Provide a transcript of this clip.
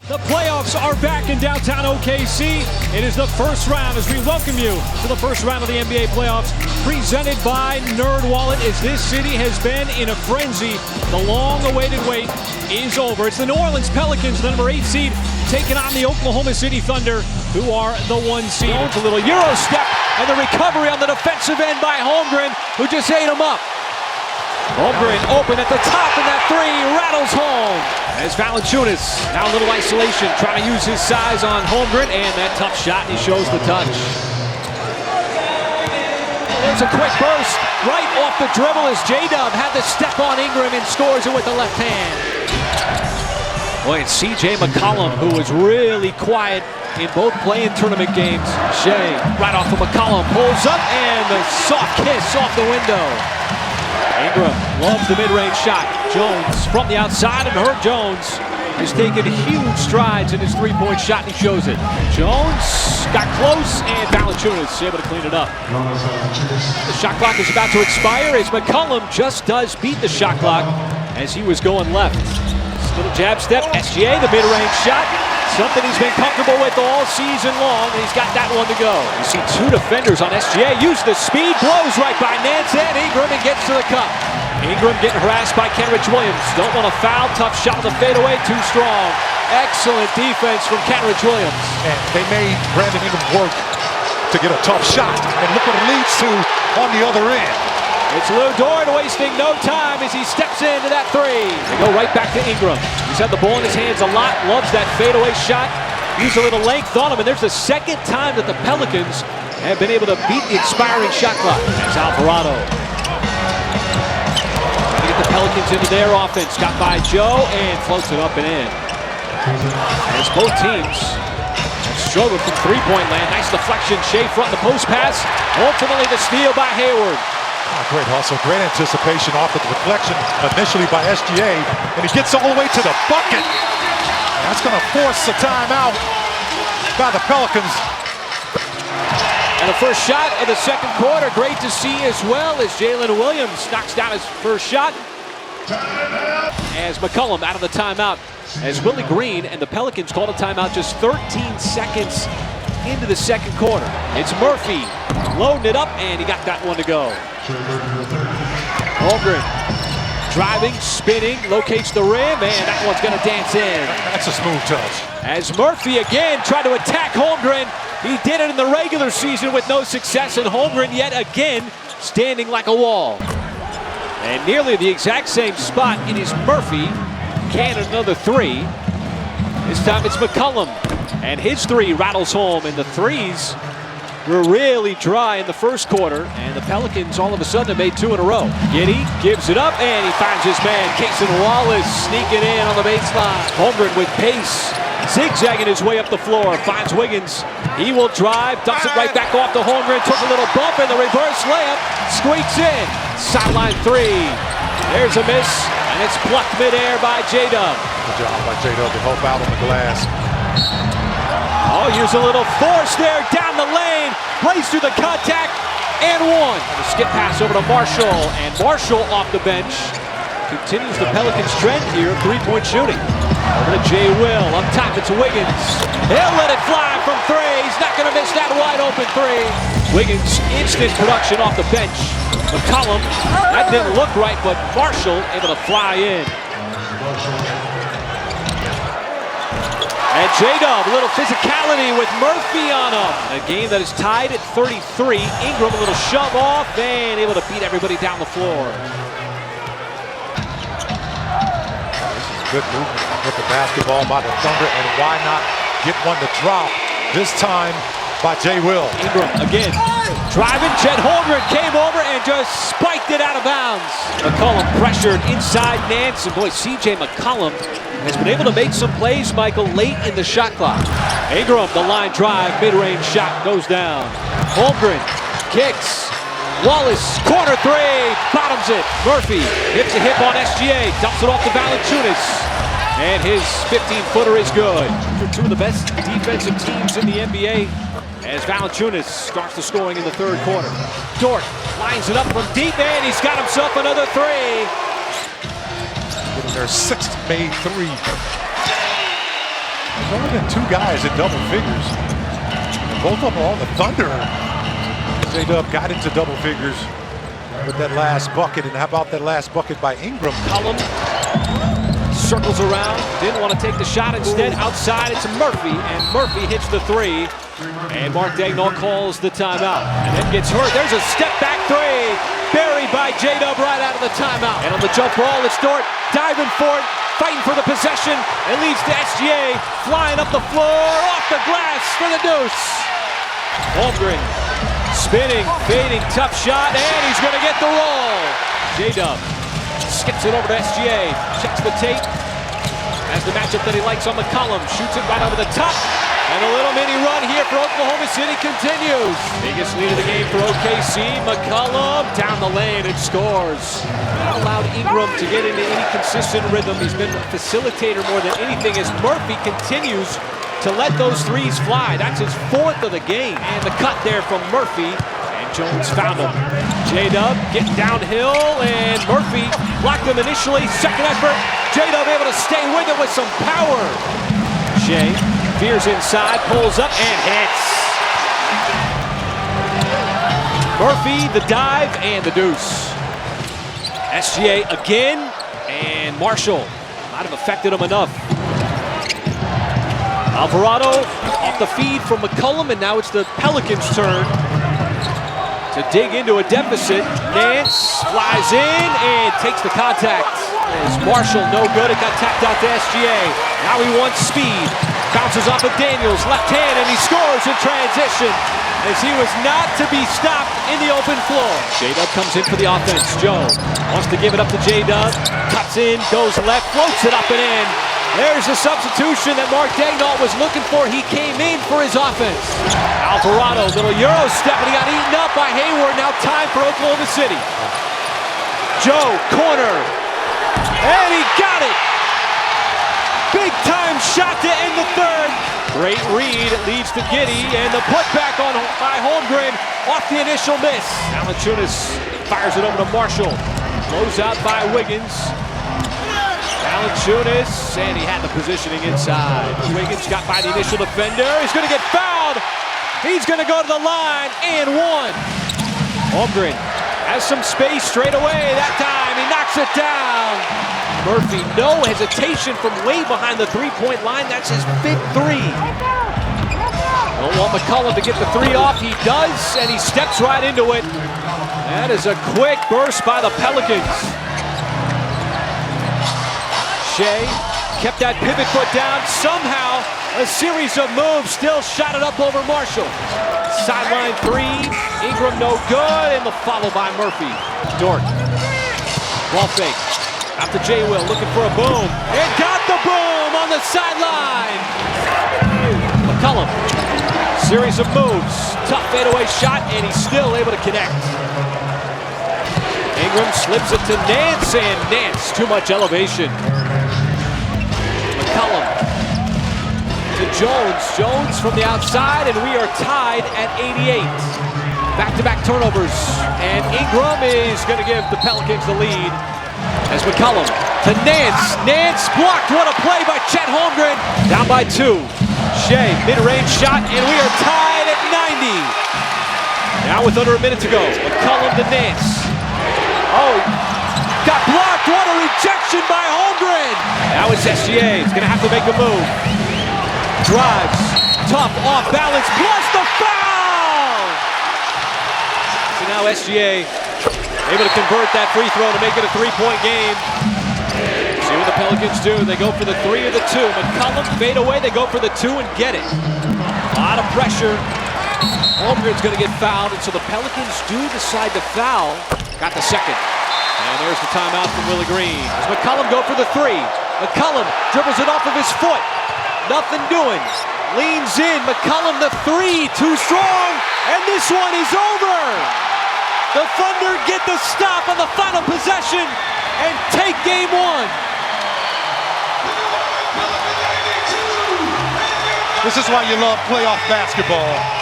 The playoffs are back in downtown OKC. It is the first round as we welcome you to the first round of the NBA playoffs, presented by NerdWallet. As this city has been in a frenzy, the long-awaited wait is over. It's the New Orleans Pelicans, the number 8 seed, taking on the Oklahoma City Thunder, who are the 1 seed. A little Euro step and the recovery on the defensive end by Holmgren, who just ate him up. Holmgren open at the top, and that three rattles home. As Valanciunas, now a little isolation, trying to use his size on Holmgren, and that tough shot, he shows the touch. There's a quick burst right off the dribble as J-Dub had to step on Ingram and scores it with the left hand. Boy, and C.J. McCollum, who was really quiet in both play-in tournament games. Shea, right off of McCollum, pulls up, and the soft kiss off the window. Ingram loves the mid-range shot. Jones from the outside, and Herb Jones has taken huge strides in his three-point shot, and he shows it. Jones got close, and Valanciunas able to clean it up. The shot clock is about to expire as McCollum just does beat the shot clock as he was going left. Little jab step, SGA, the mid-range shot. Something he's been comfortable with all season long, and he's got that one to go. You see two defenders on SGA. Use the speed, blows right by Nance and Ingram, and gets to the cup. Ingram getting harassed by Kenrich Williams. Don't want to foul. Tough shot on the fadeaway, too strong. Excellent defense from Kenrich Williams. And they made Brandon Ingram work to get a tough shot. And look what it leads to on the other end. It's Lou Dort wasting no time as he steps into that three. They go right back to Ingram. He's had the ball in his hands a lot, loves that fadeaway shot. Use a little length on him, and there's the second time that the Pelicans have been able to beat the expiring shot clock. That's Alvarado. Trying to get the Pelicans into their offense. Got by Joe and floats it up and in. As both teams have struggled from three-point land. Nice deflection. Shea front the post pass. Ultimately the steal by Hayward. Oh, great hustle, great anticipation off of the deflection initially by SGA, and he gets all the way to the bucket. And that's going to force a timeout by the Pelicans. And the first shot of the second quarter, great to see as well as Jalen Williams knocks down his first shot. As McCollum out of the timeout, as Willie Green and the Pelicans called a timeout just 13 seconds into the second quarter. It's Murphy loading it up, and he got that one to go. Holmgren driving, spinning, locates the rim, and that one's going to dance in. That's a smooth touch. As Murphy again tried to attack Holmgren, he did it in the regular season with no success, and Holmgren yet again standing like a wall. And nearly the exact same spot, it is Murphy, can another three. This time it's McCollum, and his three rattles home, and the threes were really dry in the first quarter, and the Pelicans all of a sudden have made two in a row. Giddey gives it up, and he finds his man, Cason Wallace, sneaking in on the baseline. Holmgren with pace, zigzagging his way up the floor, finds Wiggins. He will drive, dumps it right back off to Holmgren, took a little bump, and the reverse layup squeaks in. Sideline three. There's a miss, and it's plucked midair by J-Dub. Good job by J-Dub to help out on the glass. Oh, use a little force there, down the lane, plays through the contact, and one. And a skip pass over to Marshall, and Marshall off the bench continues the Pelicans' trend here of three-point shooting. Over to Jay Will, up top it's Wiggins. He'll let it fly from three, he's not gonna miss that wide open three. Wiggins, instant production off the bench. McCollum, that didn't look right, but Marshall able to fly in. And J-Dub, a little physicality with Murphy on him. A game that is tied at 33. Ingram, a little shove off, and able to beat everybody down the floor. This is good movement with the basketball by the Thunder, and why not get one to drop, this time by Jay Will. Ingram again, driving, Chet Holmgren came over and just spiked it out of bounds. McCollum pressured inside Nance, and boy, C.J. McCollum has been able to make some plays, Michael, late in the shot clock. Ingram, the line drive, mid-range shot goes down. Holmgren kicks. Wallace, corner three, bottoms it. Murphy hits a hip on SGA, dumps it off to Valanciunas. And his 15-footer is good. Two of the best defensive teams in the NBA as Valanciunas starts the scoring in the third quarter. Dort lines it up from deep, and he's got himself another three. Getting their sixth made three. There's only been 2 guys in double figures. And both of them are on the Thunder. J-Dub got into double figures with that last bucket. And how about that last bucket by Ingram? Cullum circles around, didn't want to take the shot. Instead, outside, it's Murphy, and Murphy hits the 3. And Mark Daigneault calls the timeout, and then gets hurt. There's a step-back 3, buried by J-Dub right out of the timeout. And on the jump ball, it's Dort diving for it, fighting for the possession, and leads to SGA flying up the floor, off the glass for the deuce. Holmgren spinning, fading, tough shot, and he's going to get the roll. J-Dub skips it over to SGA, checks the tape, has the matchup that he likes on McCollum, shoots it right over the top, and a little mini run here for Oklahoma City continues. Biggest lead of the game for OKC, McCollum down the lane and scores. Not allowed Ingram to get into any consistent rhythm. He's been a facilitator more than anything as Murphy continues to let those threes fly. That's his 4th of the game. And the cut there from Murphy. Jones found him. J-Dub getting downhill, and Murphy blocked him initially. Second effort. J-Dub able to stay with it with some power. Shea veers inside, pulls up, and hits. Murphy, the dive, and the deuce. SGA again, and Marshall might have affected him enough. Alvarado off the feed from McCollum, and now it's the Pelicans' turn to dig into a deficit. Nance flies in and takes the contact. As Marshall, no good. It got tapped out to SGA. Now he wants speed. Bounces off of Daniels, left hand, and he scores in transition as he was not to be stopped in the open floor. J-Dub comes in for the offense. Joe wants to give it up to J-Dub. Cuts in, goes left, floats it up and in. There's the substitution that Mark Daigneault was looking for. He came in for his offense. Alvarado, little Euro step, and he got eaten up by Hayward. Now time for Oklahoma City. Joe, corner, and he got it. Big time shot to end the 3rd. Great read, it leads to Giddey, and the putback on by Holmgren off the initial miss. Valanciunas fires it over to Marshall. Close out by Wiggins. Valanciunas, and he had the positioning inside. Wiggins got by the initial defender. He's going to get fouled. He's going to go to the line and 1. Holmgren has some space straight away. That time he knocks it down. Murphy, no hesitation from way behind the 3-point line. That's his 5th 3. Don't want McCollum to get the 3 off. He does, and he steps right into it. That is a quick burst by the Pelicans. Shea kept that pivot foot down. Somehow, a series of moves still shot it up over Marshall. Sideline 3, Ingram no good, and the follow by Murphy. Dort, ball fake, out to J. Will, looking for a boom, and got the boom on the sideline. McCollum, series of moves, tough fadeaway shot, and he's still able to connect. Ingram slips it to Nance, and Nance, too much elevation. McCollum to Jones. Jones from the outside, and we are tied at 88. Back-to-back turnovers, and Ingram is going to give the Pelicans the lead. As McCollum to Nance. Nance blocked. What a play by Chet Holmgren. Down by 2. Shea, mid-range shot, and we are tied at 90. Now with under a minute to go. McCollum to Nance. Oh, got blocked. What a rejection by Holmgren. Now it's SGA. He's going to have to make a move. Drives. Tough, off balance, plus the foul. So now SGA able to convert that free throw to make it a 3-point game. See what the Pelicans do. They go for the 3 or the 2. McCollum fade away. They go for the 2 and get it. A lot of pressure. Holmgren's going to get fouled, and so the Pelicans do decide to foul. Got the second. And there's the timeout from Willie Green. As McCollum go for the 3. McCollum dribbles it off of his foot. Nothing doing. Leans in. McCollum the 3. Too strong. And this one is over. The Thunder get the stop on the final possession and take game 1. This is why you love playoff basketball.